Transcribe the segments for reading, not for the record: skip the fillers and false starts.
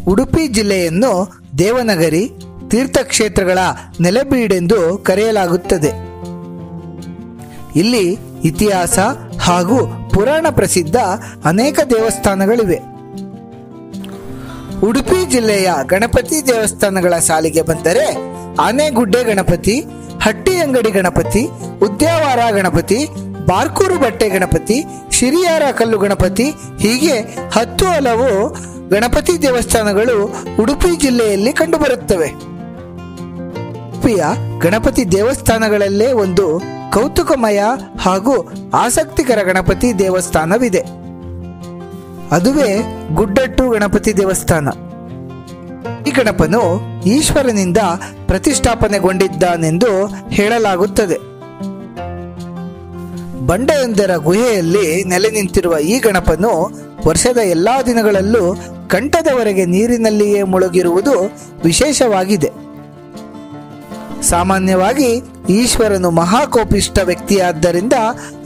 ಉಡುಪಿ ಜಿಲ್ಲೆಯನ್ನು ದೇವನಗರಿ ತೀರ್ಥಕ್ಷೇತ್ರಗಳ ನೆಲೆಬೀಡೆಂದು ಕರೆಯಲಾಗುತ್ತದೆ. ಇಲ್ಲಿ ಇತಿಹಾಸ ಹಾಗೂ ಪುರಾಣ ಪ್ರಸಿದ್ಧ ಅನೇಕ ದೇವಸ್ಥಾನಗಳಿವೆ. ಉಡುಪಿ ಜಿಲ್ಲೆಯ ಗಣಪತಿ ದೇವಸ್ಥಾನಗಳ ಸಾಲಿಗೆ ಬಂದರೆ ಆನೆಗುಡ್ಡೆ ಗಣಪತಿ, ಹಟ್ಟಿಯಂಗಡಿ ಗಣಪತಿ, ಉದ್ಯಾವರ ಗಣಪತಿ, ಬಾರ್ಕೂರು ಬಟ್ಟೆ ಗಣಪತಿ, ಶಿರಿಯಾರ ಕಲ್ಲು ಗಣಪತಿ, ಹೀಗೆ 10 ಹಲವು ಗಣಪತಿ ದೇವಸ್ಥಾನಗಳು ಉಡುಪಿ ಜಿಲ್ಲೆಯಲ್ಲಿ ಕಂಡುಬರುತ್ತವೆ. ಉಡುಪಿಯ ಗಣಪತಿ ದೇವಸ್ಥಾನಗಳಲ್ಲೇ ಒಂದು ಕೌತುಕಮಯ ಹಾಗೂ ಆಸಕ್ತಿಕರ ಗಣಪತಿ ದೇವಸ್ಥಾನವಿದೆ. ಅದುವೇ ಗುಡ್ಡಟ್ಟು ಗಣಪತಿ ದೇವಸ್ಥಾನ. ಈ ಗಣಪನು ಈಶ್ವರನಿಂದ ಪ್ರತಿಷ್ಠಾಪನೆಗೊಂಡಿದ್ದಾನೆಂದು ಹೇಳಲಾಗುತ್ತದೆ. ಬಂಡೆಯೊಂದರ ಗುಹೆಯಲ್ಲಿ ನೆಲೆ ನಿಂತಿರುವ ಈ ಗಣಪನು ವರ್ಷದ ಎಲ್ಲಾ ದಿನಗಳಲ್ಲೂ ಕಂಠದವರೆಗೆ ನೀರಿನಲ್ಲಿಯೇ ಮುಳುಗಿರುವುದು ವಿಶೇಷವಾಗಿದೆ. ಸಾಮಾನ್ಯವಾಗಿ ಈಶ್ವರನು ಮಹಾಕೋಪಿಷ್ಠ ವ್ಯಕ್ತಿಯಾದ್ದರಿಂದ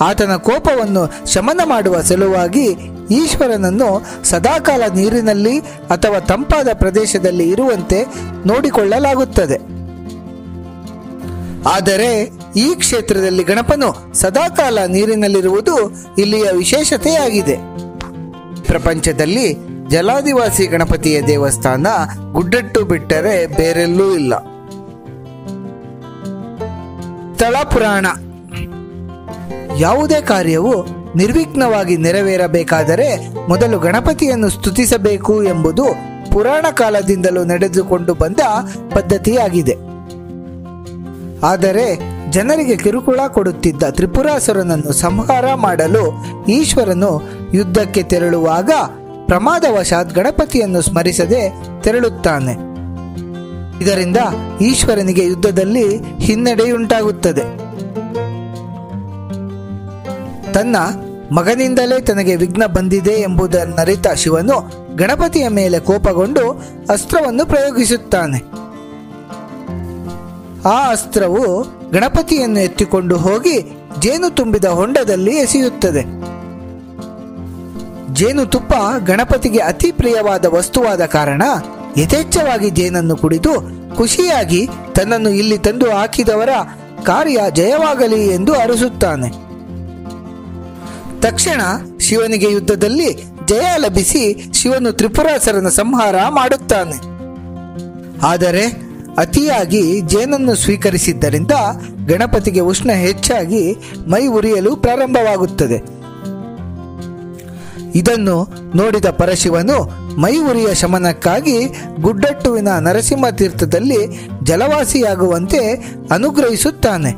ಆತನ ಕೋಪವನ್ನು ಶಮನ ಮಾಡುವ ಸಲುವಾಗಿ ಈಶ್ವರನನ್ನು ಸದಾಕಾಲ ನೀರಿನಲ್ಲಿ ಅಥವಾ ತಂಪಾದ ಪ್ರದೇಶದಲ್ಲಿ ಇರುವಂತೆ ನೋಡಿಕೊಳ್ಳಲಾಗುತ್ತದೆ. ಆದರೆ ಈ ಕ್ಷೇತ್ರದಲ್ಲಿ ಗಣಪನು ಸದಾಕಾಲ ನೀರಿನಲ್ಲಿರುವುದು ಇಲ್ಲಿಯ ವಿಶೇಷತೆಯಾಗಿದೆ. ಪ್ರಪಂಚದಲ್ಲಿ ಜಲಾದಿವಾಸಿ ಗಣಪತಿಯ ದೇವಸ್ಥಾನ ಗುಡ್ಡಟ್ಟು ಬಿಟ್ಟರೆ ಬೇರೆಲ್ಲೂ ಇಲ್ಲ. ಸ್ಥಳ ಪುರಾಣ. ಯಾವುದೇ ಕಾರ್ಯವು ನಿರ್ವಿಘ್ನವಾಗಿ ನೆರವೇರಬೇಕಾದರೆ ಮೊದಲು ಗಣಪತಿಯನ್ನು ಸ್ತುತಿಸಬೇಕು ಎಂಬುದು ಪುರಾಣ ಕಾಲದಿಂದಲೂ ನಡೆದುಕೊಂಡು ಬಂದ ಪದ್ಧತಿಯಾಗಿದೆ. ಆದರೆ ಜನರಿಗೆ ಕಿರುಕುಳ ಕೊಡುತ್ತಿದ್ದ ತ್ರಿಪುರಾಸುರನನ್ನು ಸಂಹಾರ ಮಾಡಲು ಈಶ್ವರನು ಯುದ್ಧಕ್ಕೆ ತೆರಳುವಾಗ ಪ್ರಮಾದವಶಾತ್ ಗಣಪತಿಯನ್ನು ಸ್ಮರಿಸದೆ ತೆರಳುತ್ತಾನೆ. ಇದರಿಂದ ಈಶ್ವರನಿಗೆ ಯುದ್ಧದಲ್ಲಿ ಹಿನ್ನಡೆಯುಂಟಾಗುತ್ತದೆ. ತನ್ನ ಮಗನಿಂದಲೇ ತನಗೆ ವಿಘ್ನ ಬಂದಿದೆ ಎಂಬುದನ್ನರಿತ ಶಿವನು ಗಣಪತಿಯ ಮೇಲೆ ಕೋಪಗೊಂಡು ಅಸ್ತ್ರವನ್ನು ಪ್ರಯೋಗಿಸುತ್ತಾನೆ. ಆ ಅಸ್ತ್ರವು ಗಣಪತಿಯನ್ನು ಎತ್ತಿಕೊಂಡು ಹೋಗಿ ಜೇನು ತುಂಬಿದ ಹೊಂಡದಲ್ಲಿ ಎಸೆಯುತ್ತದೆ. ಜೇನುತುಪ್ಪ ಗಣಪತಿಗೆ ಅತಿ ಪ್ರಿಯವಾದ ವಸ್ತುವಾದ ಕಾರಣ ಯಥೇಚ್ಛವಾಗಿ ಜೇನನ್ನು ಕುಡಿದು ಖುಷಿಯಾಗಿ ತನ್ನನ್ನು ಇಲ್ಲಿ ತಂದು ಹಾಕಿದವರ ಕಾರ್ಯ ಜಯವಾಗಲಿ ಎಂದು ಅರಸುತ್ತಾನೆ. ತಕ್ಷಣ ಶಿವನಿಗೆ ಯುದ್ಧದಲ್ಲಿ ಜಯ ಲಭಿಸಿ ಶಿವನು ತ್ರಿಪುರಾಸುರನ ಸಂಹಾರ ಮಾಡುತ್ತಾನೆ. ಆದರೆ ಅತಿಯಾಗಿ ಜೇನನ್ನು ಸ್ವೀಕರಿಸಿದ್ದರಿಂದ ಗಣಪತಿಗೆ ಉಷ್ಣ ಹೆಚ್ಚಾಗಿ ಮೈ ಉರಿಯಲು ಪ್ರಾರಂಭವಾಗುತ್ತದೆ. ಇದನ್ನು ನೋಡಿದ ಪರಶಿವನು ಮೈ ಉರಿಯ ಶಮನಕ್ಕಾಗಿ ಗುಡ್ಡಟ್ಟುವಿನ ನರಸಿಂಹ ತೀರ್ಥದಲ್ಲಿ ಜಲವಾಸಿಯಾಗುವಂತೆ ಅನುಗ್ರಹಿಸುತ್ತಾನೆ.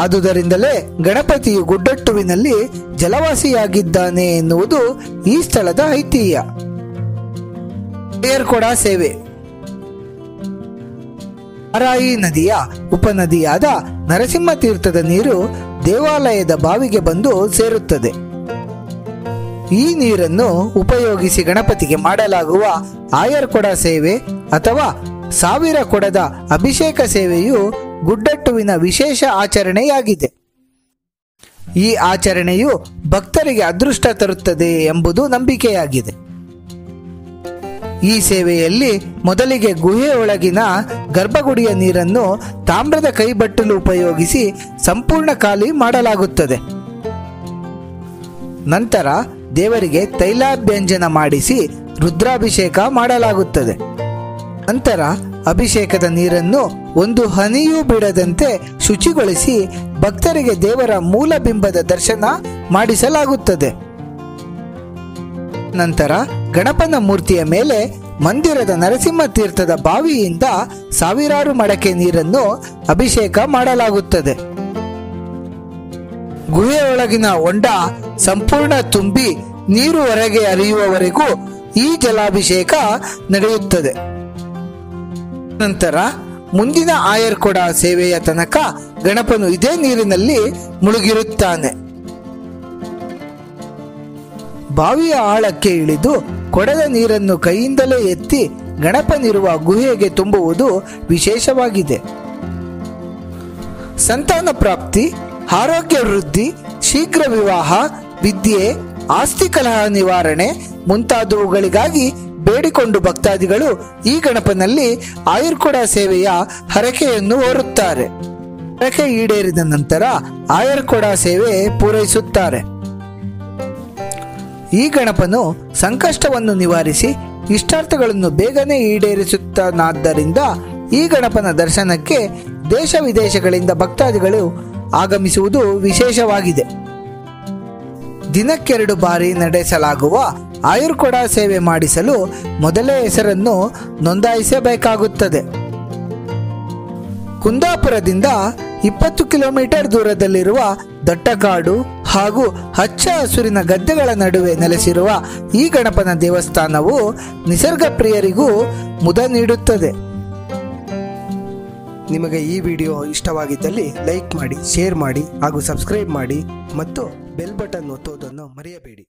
ಆದುದರಿಂದಲೇ ಗಣಪತಿಯು ಗುಡ್ಡಟ್ಟುವಿನಲ್ಲಿ ಜಲವಾಸಿಯಾಗಿದ್ದಾನೆ ಎನ್ನುವುದು ಈ ಸ್ಥಳದ ಐತಿಹ್ಯ. ಆಯರ್ಕೊಡ ಸೇವೆ. ವಾರಾಯಿ ನದಿಯ ಉಪನದಿಯಾದ ನರಸಿಂಹ ತೀರ್ಥದ ನೀರು ದೇವಾಲಯದ ಬಾವಿಗೆ ಬಂದು ಸೇರುತ್ತದೆ. ಈ ನೀರನ್ನು ಉಪಯೋಗಿಸಿ ಗಣಪತಿಗೆ ಮಾಡಲಾಗುವ ಆಯರ್ಕೊಡ ಸೇವೆ ಅಥವಾ 1000 ಕೊಡದ ಅಭಿಷೇಕ ಸೇವೆಯು ಗುಡ್ಡಟ್ಟುವಿನ ವಿಶೇಷ ಆಚರಣೆಯಾಗಿದೆ. ಈ ಆಚರಣೆಯು ಭಕ್ತರಿಗೆ ಅದೃಷ್ಟ ತರುತ್ತದೆ ಎಂಬುದು ನಂಬಿಕೆಯಾಗಿದೆ. ಈ ಸೇವೆಯಲ್ಲಿ ಮೊದಲಿಗೆ ಗುಹೆಯೊಳಗಿನ ಗರ್ಭಗುಡಿಯ ನೀರನ್ನು ತಾಮ್ರದ ಕೈಬಟ್ಟಲು ಉಪಯೋಗಿಸಿ ಸಂಪೂರ್ಣ ಖಾಲಿ ಮಾಡಲಾಗುತ್ತದೆ. ನಂತರ ದೇವರಿಗೆ ತೈಲಾಭ್ಯಂಜನ ಮಾಡಿಸಿ ರುದ್ರಾಭಿಷೇಕ ಮಾಡಲಾಗುತ್ತದೆ. ನಂತರ ಅಭಿಷೇಕದ ನೀರನ್ನು ಒಂದು ಹನಿಯೂ ಬಿಡದಂತೆ ಶುಚಿಗೊಳಿಸಿ ಭಕ್ತರಿಗೆ ದೇವರ ಮೂಲ ಬಿಂಬದ ದರ್ಶನ ಮಾಡಿಸಲಾಗುತ್ತದೆ. ನಂತರ ಗಣಪನ ಮೂರ್ತಿಯ ಮೇಲೆ ಮಂದಿರದ ನರಸಿಂಹ ತೀರ್ಥದ ಬಾವಿಯಿಂದ 1000 ಮಡಕೆ ನೀರನ್ನು ಅಭಿಷೇಕ ಮಾಡಲಾಗುತ್ತದೆ. ಗುಹೆಯೊಳಗಿನ ಹೊಂಡ ಸಂಪೂರ್ಣ ತುಂಬಿ ನೀರು ಹೊರಗೆ ಹರಿಯುವವರೆಗೂ ಈ ಜಲಾಭಿಷೇಕ ನಡೆಯುತ್ತದೆ. ನಂತರ ಮುಂದಿನ ಆಯರ್ಕೊಡ ಸೇವೆಯ ತನಕ ಗಣಪನು ಇದೇ ನೀರಿನಲ್ಲಿ ಮುಳುಗಿರುತ್ತಾನೆ. ಬಾವಿಯ ಆಳಕ್ಕೆ ಇಳಿದು ಕೊಡದ ನೀರನ್ನು ಕೈಯಿಂದಲೇ ಎತ್ತಿ ಗಣಪನಿರುವ ಗುಹೆಗೆ ತುಂಬುವುದು ವಿಶೇಷವಾಗಿದೆ. ಸಂತಾನ ಪ್ರಾಪ್ತಿ, ಆರೋಗ್ಯ ವೃದ್ಧಿ, ಶೀಘ್ರ ವಿವಾಹ, ವಿದ್ಯೆ, ಆಸ್ತಿ ಕಲಹ ನಿವಾರಣೆ ಮುಂತಾದವುಗಳಿಗಾಗಿ ಬೇಡಿಕೊಂಡು ಭಕ್ತಾದಿಗಳು ಈ ಗಣಪನಲ್ಲಿ ಆಯುರ್ಕೊಡ ಸೇವೆಯ ಹರಕೆಯನ್ನು ಹೊರುತ್ತಾರೆ. ಹರಕೆ ಈಡೇರಿದ ನಂತರ ಆಯುರ್ಕೊಡ ಸೇವೆ ಪೂರೈಸುತ್ತಾರೆ. ಈ ಗಣಪನು ಸಂಕಷ್ಟವನ್ನು ನಿವಾರಿಸಿ ಇಷ್ಟಾರ್ಥಗಳನ್ನು ಬೇಗನೆ ಈಡೇರಿಸುತ್ತಾನಾದ್ದರಿಂದ ಈ ಗಣಪನ ದರ್ಶನಕ್ಕೆ ದೇಶ ವಿದೇಶಗಳಿಂದ ಭಕ್ತಾದಿಗಳು ಆಗಮಿಸುವುದು ವಿಶೇಷವಾಗಿದೆ. ದಿನಕ್ಕೆರಡು ಬಾರಿ ನಡೆಸಲಾಗುವ ಆಯುರ್ಕೊಡ ಸೇವೆ ಮಾಡಿಸಲು ಮೊದಲೇ ಹೆಸರನ್ನು ನೋಂದಾಯಿಸಬೇಕಾಗುತ್ತದೆ. ಕುಂದಾಪುರದಿಂದ 20 ಕಿಲೋಮೀಟರ್ ದೂರದಲ್ಲಿರುವ ದಟ್ಟಕಾಡು ಹಾಗೂ ಹಚ್ಚ ಹಸುರಿನ ಗದ್ದೆಗಳ ನಡುವೆ ನೆಲೆಸಿರುವ ಈ ಗಣಪನ ದೇವಸ್ಥಾನವು ನಿಸರ್ಗ ಪ್ರಿಯರಿಗೂ ಮುದ ನೀಡುತ್ತದೆ. ನಿಮಗೆ ಈ ವಿಡಿಯೋ ಇಷ್ಟವಾಗಿದ್ದಲ್ಲಿ ಲೈಕ್ ಮಾಡಿ, ಶೇರ್ ಮಾಡಿ ಹಾಗೂ ಸಬ್ಸ್ಕ್ರೈಬ್ ಮಾಡಿ ಮತ್ತು ಬೆಲ್ ಬಟನ್ ಒತ್ತುವುದನ್ನು ಮರೆಯಬೇಡಿ.